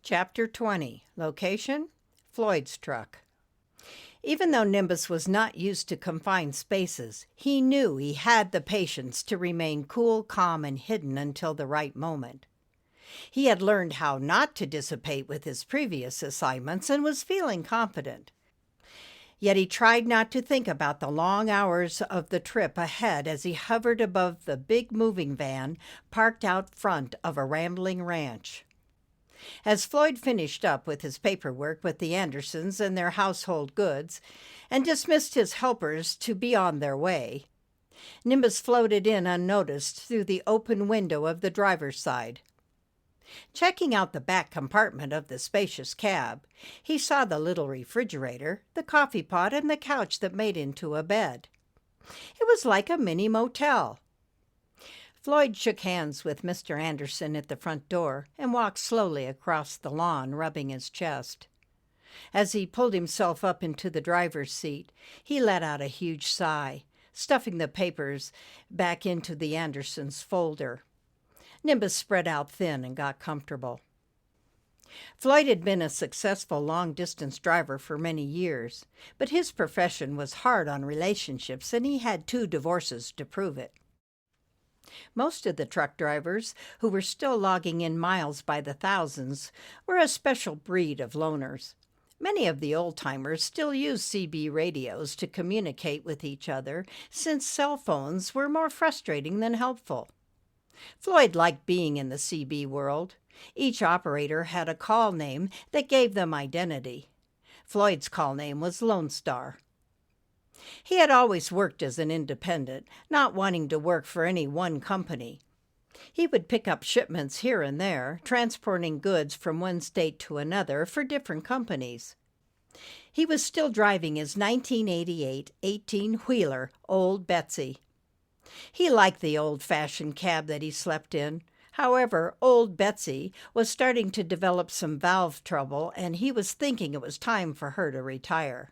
Chapter 20. Location: Floyd's truck. Even though Nimbus was not used to confined spaces, he knew he had the patience to remain cool, calm, and hidden until the right moment. He had learned how not to dissipate with his previous assignments and was feeling confident. Yet he tried not to think about the long hours of the trip ahead as he hovered above the big moving van parked out front of a rambling ranch. As Floyd finished up with his paperwork with the Andersons and their household goods and dismissed his helpers to be on their way, Nimbus floated in unnoticed through the open window of the driver's side. Checking out the back compartment of the spacious cab, he saw the little refrigerator, the coffee pot, and the couch that made into a bed. It was like a mini motel. Floyd shook hands with Mr. Anderson at the front door and walked slowly across the lawn, rubbing his chest. As he pulled himself up into the driver's seat, he let out a huge sigh, stuffing the papers back into the Andersons' folder. Nimbus spread out thin and got comfortable. Floyd had been a successful long-distance driver for many years, but his profession was hard on relationships, and he had 2 divorces to prove it. Most of the truck drivers, who were still logging in miles by the thousands, were a special breed of loners. Many of the old-timers still used CB radios to communicate with each other, since cell phones were more frustrating than helpful. Floyd liked being in the CB world. Each operator had a call name that gave them identity. Floyd's call name was Lone Star. He had always worked as an independent, not wanting to work for any one company. He would pick up shipments here and there, transporting goods from one state to another for different companies. He was still driving his 1988 18-wheeler, Old Betsy. He liked the old-fashioned cab that he slept in. However, Old Betsy was starting to develop some valve trouble, and he was thinking it was time for her to retire.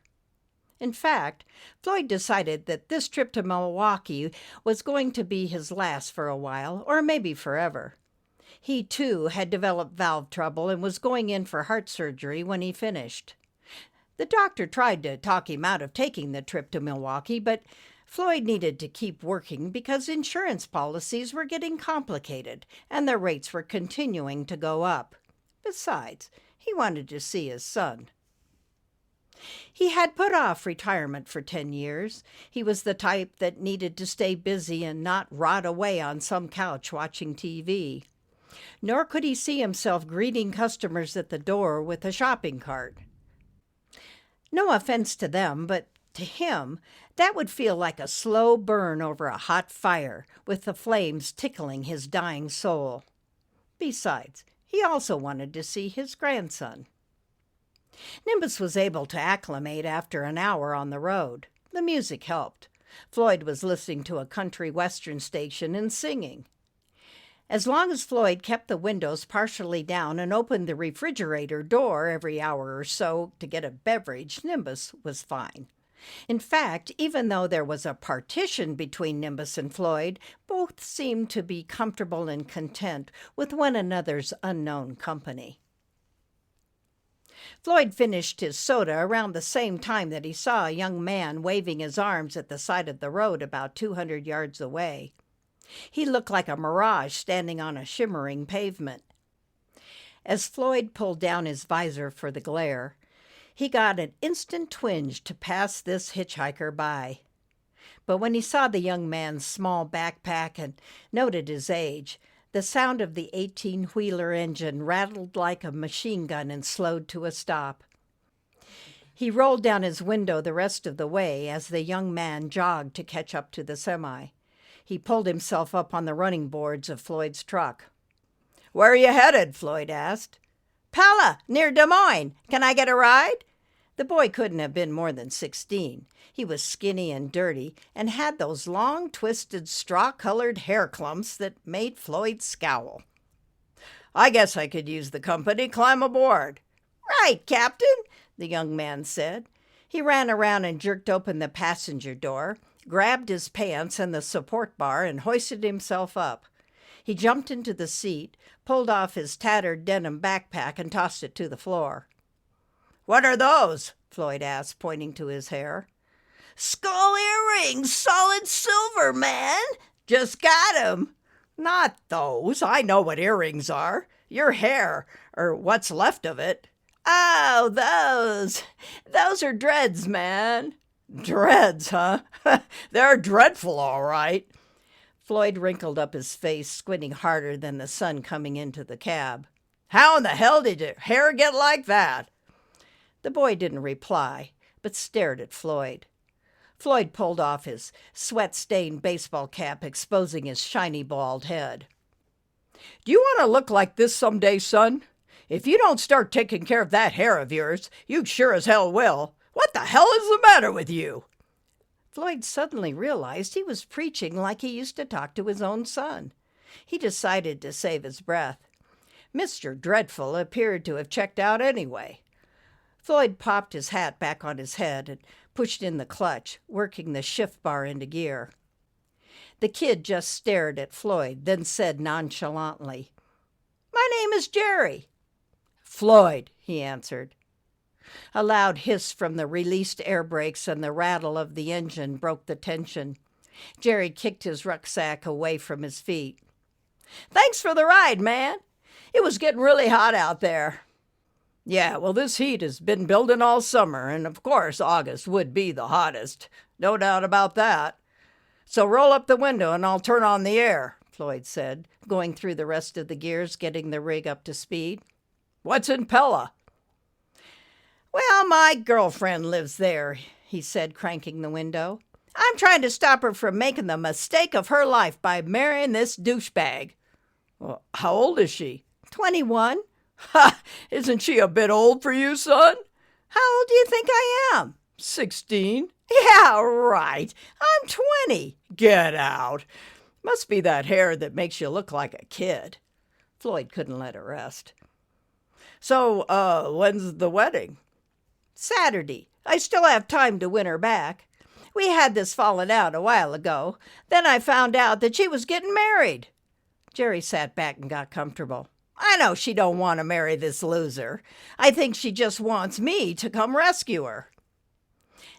In fact, Floyd decided that this trip to Milwaukee was going to be his last for a while, or maybe forever. He, too, had developed valve trouble and was going in for heart surgery when he finished. The doctor tried to talk him out of taking the trip to Milwaukee, but Floyd needed to keep working because insurance policies were getting complicated and their rates were continuing to go up. Besides, he wanted to see his son. He had put off retirement for 10 years. He was the type that needed to stay busy and not rot away on some couch watching TV. Nor could he see himself greeting customers at the door with a shopping cart. No offense to them, but to him, that would feel like a slow burn over a hot fire, with the flames tickling his dying soul. Besides, he also wanted to see his grandson. Nimbus was able to acclimate after an hour on the road. The music helped. Floyd was listening to a country western station and singing. As long as Floyd kept the windows partially down and opened the refrigerator door every hour or so to get a beverage, Nimbus was fine. In fact, even though there was a partition between Nimbus and Floyd, both seemed to be comfortable and content with one another's unknown company. Floyd finished his soda around the same time that he saw a young man waving his arms at the side of the road about 200 yards away. He looked like a mirage standing on a shimmering pavement. As Floyd pulled down his visor for the glare, he got an instant twinge to pass this hitchhiker by. But when he saw the young man's small backpack and noted his age, the sound of the 18-wheeler engine rattled like a machine gun and slowed to a stop. He rolled down his window the rest of the way as the young man jogged to catch up to the semi. He pulled himself up on the running boards of Floyd's truck. "Where are you headed?" Floyd asked. "Pella, near Des Moines. Can I get a ride?" The boy couldn't have been more than 16. He was skinny and dirty and had those long, twisted, straw-colored hair clumps that made Floyd scowl. "I guess I could use the company. Climb aboard." "Right, Captain," the young man said. He ran around and jerked open the passenger door, grabbed his pants and the support bar, and hoisted himself up. He jumped into the seat, pulled off his tattered denim backpack, and tossed it to the floor. "What are those?" Floyd asked, pointing to his hair. "Skull earrings, solid silver, man. Just got 'em." "Not those. I know what earrings are. Your hair, or what's left of it." "Oh, those. Those are dreads, man." "Dreads, huh? They're dreadful, all right." Floyd wrinkled up his face, squinting harder than the sun coming into the cab. "How in the hell did your hair get like that?" The boy didn't reply, but stared at Floyd. Floyd pulled off his sweat-stained baseball cap, exposing his shiny bald head. "Do you want to look like this someday, son? If you don't start taking care of that hair of yours, you sure as hell will. What the hell is the matter with you?" Floyd suddenly realized he was preaching like he used to talk to his own son. He decided to save his breath. Mr. Dreadful appeared to have checked out anyway. Floyd popped his hat back on his head and pushed in the clutch, working the shift bar into gear. The kid just stared at Floyd, then said nonchalantly, "My name is Jerry." "Floyd," he answered. A loud hiss from the released air brakes and the rattle of the engine broke the tension. Jerry kicked his rucksack away from his feet. "Thanks for the ride, man. It was getting really hot out there." "Yeah, well, this heat has been building all summer, and of course August would be the hottest. No doubt about that. So roll up the window and I'll turn on the air," Floyd said, going through the rest of the gears, getting the rig up to speed. "What's in Pella?" "Well, my girlfriend lives there," he said, cranking the window. "I'm trying to stop her from making the mistake of her life by marrying this douchebag." "Well, how old is she?" 21. "Ha! Isn't she a bit old for you, son?" "How old do you think I am?" 16. "Yeah, right. I'm 20. "Get out. Must be that hair that makes you look like a kid." Floyd couldn't let it rest. "So, when's the wedding?" "Saturday. I still have time to win her back. We had this falling out a while ago. Then I found out that she was getting married." Jerry sat back and got comfortable. "I know she don't want to marry this loser. I think she just wants me to come rescue her."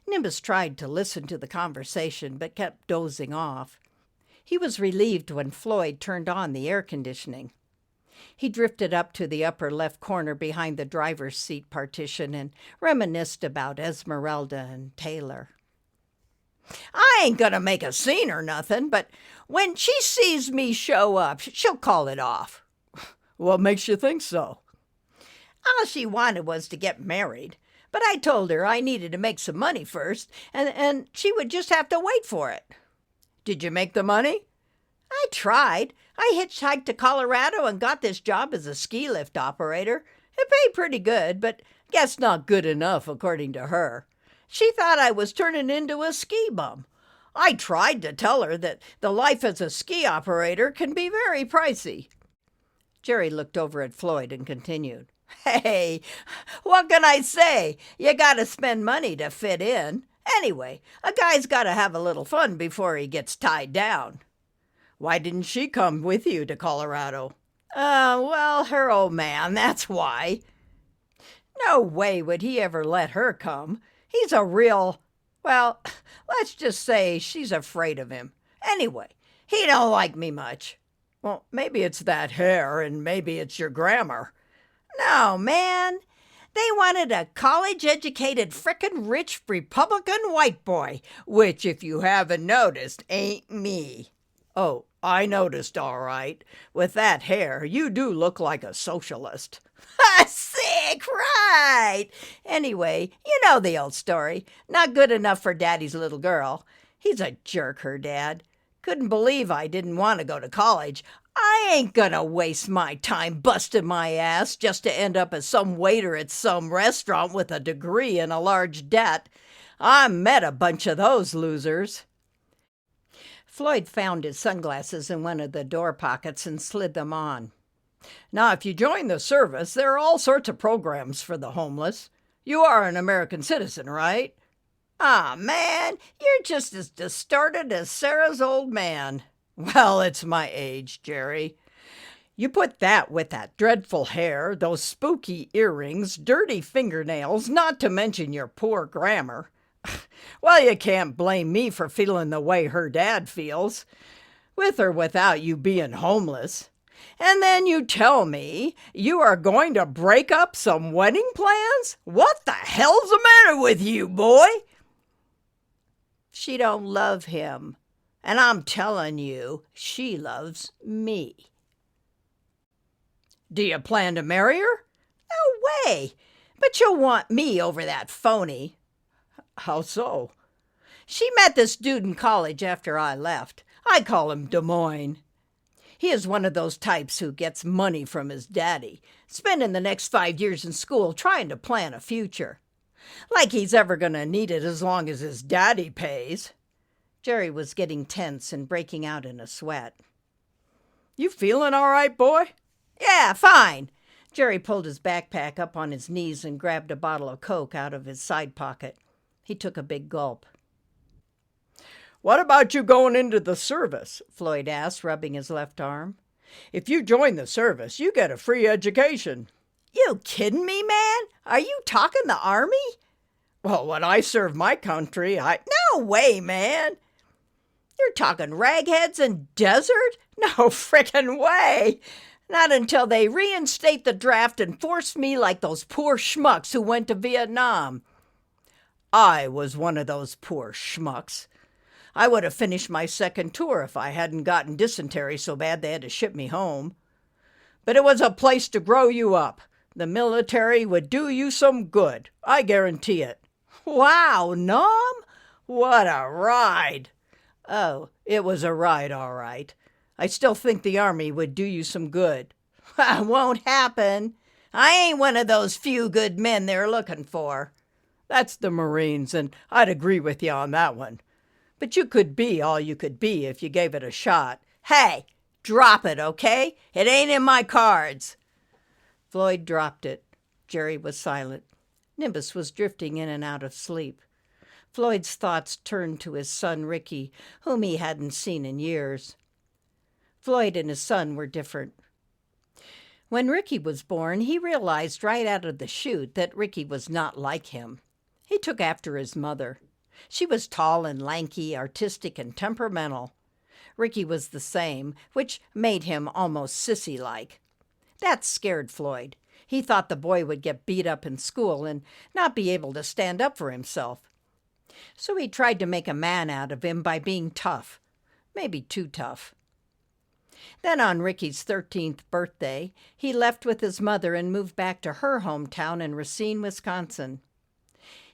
Nimbus tried to listen to the conversation, but kept dozing off. He was relieved when Floyd turned on the air conditioning. He drifted up to the upper left corner behind the driver's seat partition and reminisced about Esmeralda and Taylor. "I ain't gonna make a scene or nothing, but when she sees me show up, she'll call it off." "What makes you think so?" "All she wanted was to get married, but I told her I needed to make some money first, and she would just have to wait for it." "Did you make the money?" "I tried. I hitchhiked to Colorado and got this job as a ski lift operator. It paid pretty good, but guess not good enough, according to her. She thought I was turning into a ski bum. I tried to tell her that the life as a ski operator can be very pricey." Jerry looked over at Floyd and continued. "Hey, what can I say? You gotta spend money to fit in. Anyway, a guy's gotta have a little fun before he gets tied down." "Why didn't she come with you to Colorado?" Well, her old man, that's why." "No way would he ever let her come. He's a real, well, let's just say she's afraid of him. Anyway, he don't like me much." "Well, maybe it's that hair, and maybe it's your grammar." "No, man. They wanted a college-educated frickin' rich Republican white boy, which, if you haven't noticed, ain't me." "Oh, I noticed, all right. With that hair, you do look like a socialist." "Sick, right? Anyway, you know the old story. Not good enough for Daddy's little girl. He's a jerk, her dad. Couldn't believe I didn't want to go to college. I ain't gonna waste my time busting my ass just to end up as some waiter at some restaurant with a degree and a large debt. I met a bunch of those losers." Floyd found his sunglasses in one of the door pockets and slid them on. "Now, if you join the service, there are all sorts of programs for the homeless. You are an American citizen, right?" "Ah, man, you're just as distorted as Sarah's old man." Well, it's my age, Jerry. You put that with that dreadful hair, those spooky earrings, dirty fingernails, not to mention your poor grammar. Well, you can't blame me for feeling the way her dad feels, with or without you being homeless. And then you tell me you are going to break up some wedding plans? What the hell's the matter with you, boy? She don't love him, and I'm telling you, she loves me. Do you plan to marry her? No way, but you'll want me over that phony. How so? She met this dude in college after I left. I call him Des Moines. He is one of those types who gets money from his daddy, spending the next 5 years in school trying to plan a future. Like he's ever going to need it as long as his daddy pays. Jerry was getting tense and breaking out in a sweat. You feeling all right, boy? Yeah, fine. Jerry pulled his backpack up on his knees and grabbed a bottle of Coke out of his side pocket. He took a big gulp. What about you going into the service? Floyd asked, rubbing his left arm. If you join the service, you get a free education. You kidding me, man? Are you talking the army? Well, when I serve my country, No way, man. You're talking ragheads and desert? No frickin' way. Not until they reinstate the draft and force me like those poor schmucks who went to Vietnam. I was one of those poor schmucks. I would have finished my second tour if I hadn't gotten dysentery so bad they had to ship me home. But it was a place to grow you up. The military would do you some good. I guarantee it. Wow, Nom? What a ride. Oh, it was a ride, all right. I still think the Army would do you some good. Won't happen. I ain't one of those few good men they're looking for. That's the Marines, and I'd agree with you on that one. But you could be all you could be if you gave it a shot. Hey, drop it, okay? It ain't in my cards. Floyd dropped it. Jerry was silent. Nimbus was drifting in and out of sleep. Floyd's thoughts turned to his son Ricky, whom he hadn't seen in years. Floyd and his son were different. When Ricky was born, he realized right out of the chute that Ricky was not like him. He took after his mother. She was tall and lanky, artistic and temperamental. Ricky was the same, which made him almost sissy-like. That scared Floyd. He thought the boy would get beat up in school and not be able to stand up for himself. So he tried to make a man out of him by being tough. Maybe too tough. Then on Ricky's 13th birthday, he left with his mother and moved back to her hometown in Racine, Wisconsin.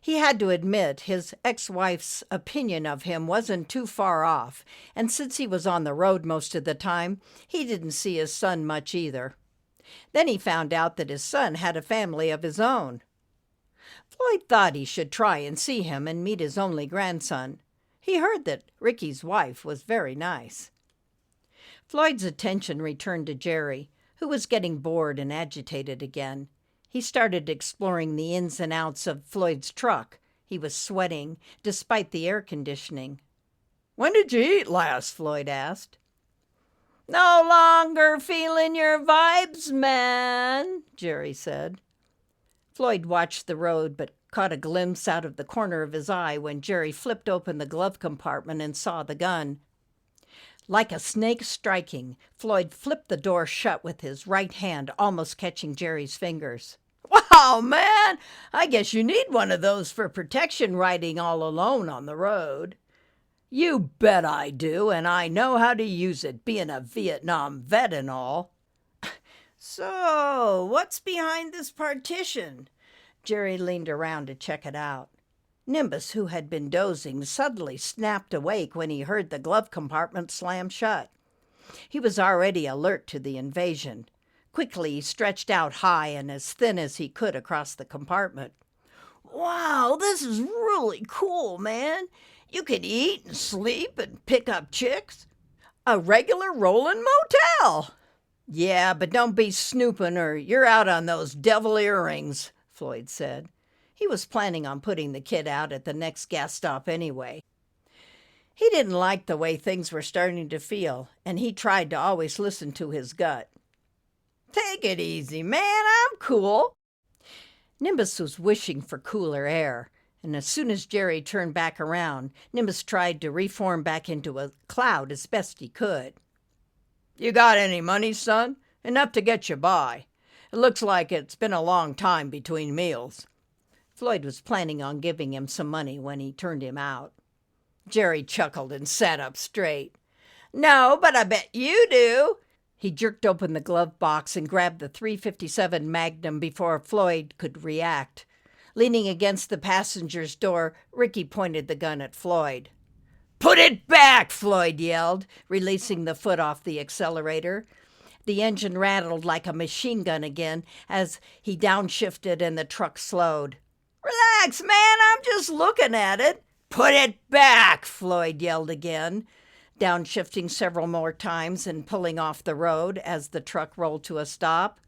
He had to admit his ex-wife's opinion of him wasn't too far off, and since he was on the road most of the time, he didn't see his son much either. Then he found out that his son had a family of his own. Floyd thought he should try and see him and meet his only grandson. He heard that Ricky's wife was very nice. Floyd's attention returned to Jerry, who was getting bored and agitated again. He started exploring the ins and outs of Floyd's truck. He was sweating, despite the air conditioning. "When did you eat last?" Floyd asked. "No longer feeling your vibes, man," Jerry said. Floyd watched the road, but caught a glimpse out of the corner of his eye when Jerry flipped open the glove compartment and saw the gun. Like a snake striking, Floyd flipped the door shut with his right hand, almost catching Jerry's fingers. "Wow, man! I guess you need one of those for protection riding all alone on the road." "You bet I do, and I know how to use it, being a Vietnam vet and all." "So, what's behind this partition?" Jerry leaned around to check it out. Nimbus, who had been dozing, suddenly snapped awake when he heard the glove compartment slam shut. He was already alert to the invasion. Quickly, he stretched out high and as thin as he could across the compartment. "Wow, this is really cool, man. You can eat and sleep and pick up chicks. A regular rollin' motel." "Yeah, but don't be snooping or you're out on those devil earrings," Floyd said. He was planning on putting the kid out at the next gas stop anyway. He didn't like the way things were starting to feel, and he tried to always listen to his gut. "Take it easy, man. I'm cool." Nimbus was wishing for cooler air, and as soon as Jerry turned back around, Nimbus tried to reform back into a cloud as best he could. "You got any money, son? Enough to get you by. It looks like it's been a long time between meals." Floyd was planning on giving him some money when he turned him out. Jerry chuckled and sat up straight. "No, but I bet you do." He jerked open the glove box and grabbed the .357 Magnum before Floyd could react. Leaning against the passenger's door, Ricky pointed the gun at Floyd. "Put it back!" Floyd yelled, releasing the foot off the accelerator. The engine rattled like a machine gun again as he downshifted and the truck slowed. "Relax, man, I'm just looking at it." "Put it back!" Floyd yelled again, downshifting several more times and pulling off the road as the truck rolled to a stop.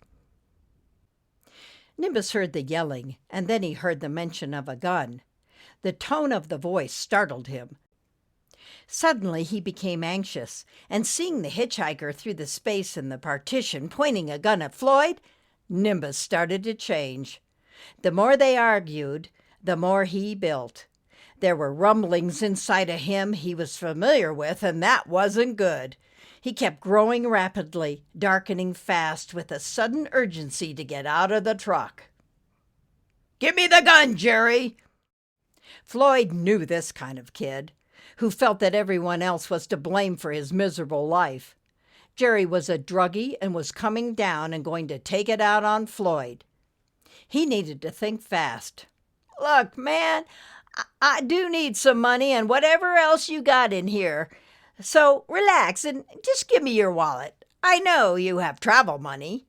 Nimbus heard the yelling, and then he heard the mention of a gun. The tone of the voice startled him. Suddenly he became anxious, and seeing the hitchhiker through the space in the partition pointing a gun at Floyd, Nimbus started to change. The more they argued, the more he built. There were rumblings inside of him he was familiar with, and that wasn't good. He kept growing rapidly, darkening fast with a sudden urgency to get out of the truck. "Give me the gun, Jerry!" Floyd knew this kind of kid, who felt that everyone else was to blame for his miserable life. Jerry was a druggie and was coming down and going to take it out on Floyd. He needed to think fast. "Look, man, I do need some money and whatever else you got in here. So relax and just give me your wallet. I know you have travel money."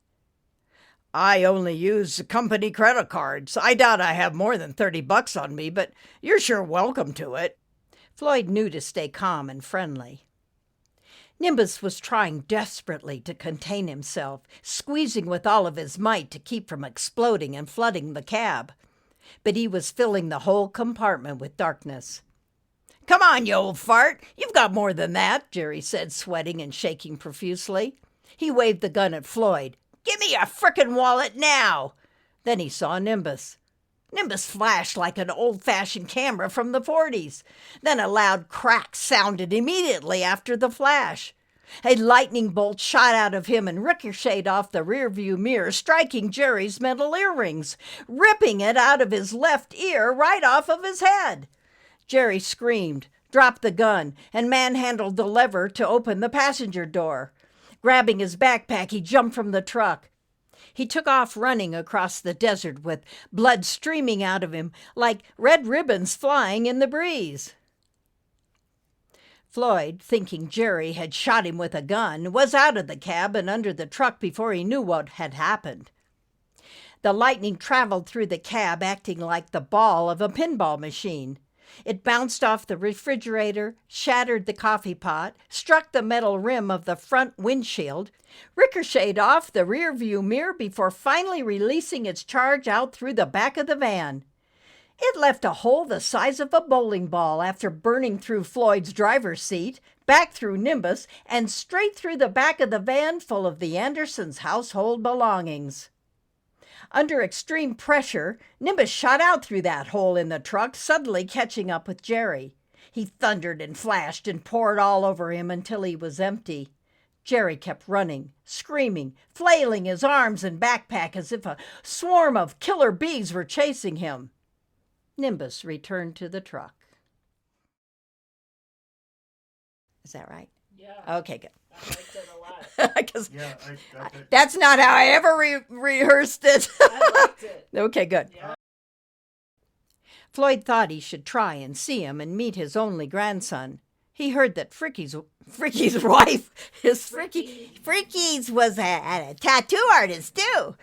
"I only use company credit cards. I doubt I have more than $30 on me, but you're sure welcome to it." Floyd knew to stay calm and friendly. Nimbus was trying desperately to contain himself, squeezing with all of his might to keep from exploding and flooding the cab. But he was filling the whole compartment with darkness. "Come on, you old fart. You've got more than that," Jerry said, sweating and shaking profusely. He waved the gun at Floyd. "Give me your frickin' wallet now." Then he saw Nimbus. Nimbus flashed like an old-fashioned camera from the 40s. Then a loud crack sounded immediately after the flash. A lightning bolt shot out of him and ricocheted off the rearview mirror, striking Jerry's metal earrings, ripping it out of his left ear right off of his head. Jerry screamed, dropped the gun, and manhandled the lever to open the passenger door. Grabbing his backpack, he jumped from the truck. He took off running across the desert with blood streaming out of him like red ribbons flying in the breeze. Floyd, thinking Jerry had shot him with a gun, was out of the cab and under the truck before he knew what had happened. The lightning traveled through the cab, acting like the ball of a pinball machine. It bounced off the refrigerator, shattered the coffee pot, struck the metal rim of the front windshield, ricocheted off the rearview mirror before finally releasing its charge out through the back of the van. It left a hole the size of a bowling ball after burning through Floyd's driver's seat, back through Nimbus, and straight through the back of the van full of the Andersons' household belongings. Under extreme pressure, Nimbus shot out through that hole in the truck, suddenly catching up with Jerry. He thundered and flashed and poured all over him until he was empty. Jerry kept running, screaming, flailing his arms and backpack as if a swarm of killer bees were chasing him. Nimbus returned to the truck. Is that right? Yeah. Okay, good. I liked it a lot. Because Yeah, that's not how I ever rehearsed it. I liked it. Okay, good. Yeah. Floyd thought he should try and see him and meet his only grandson. He heard that Fricky's wife, Fricky's was a tattoo artist too.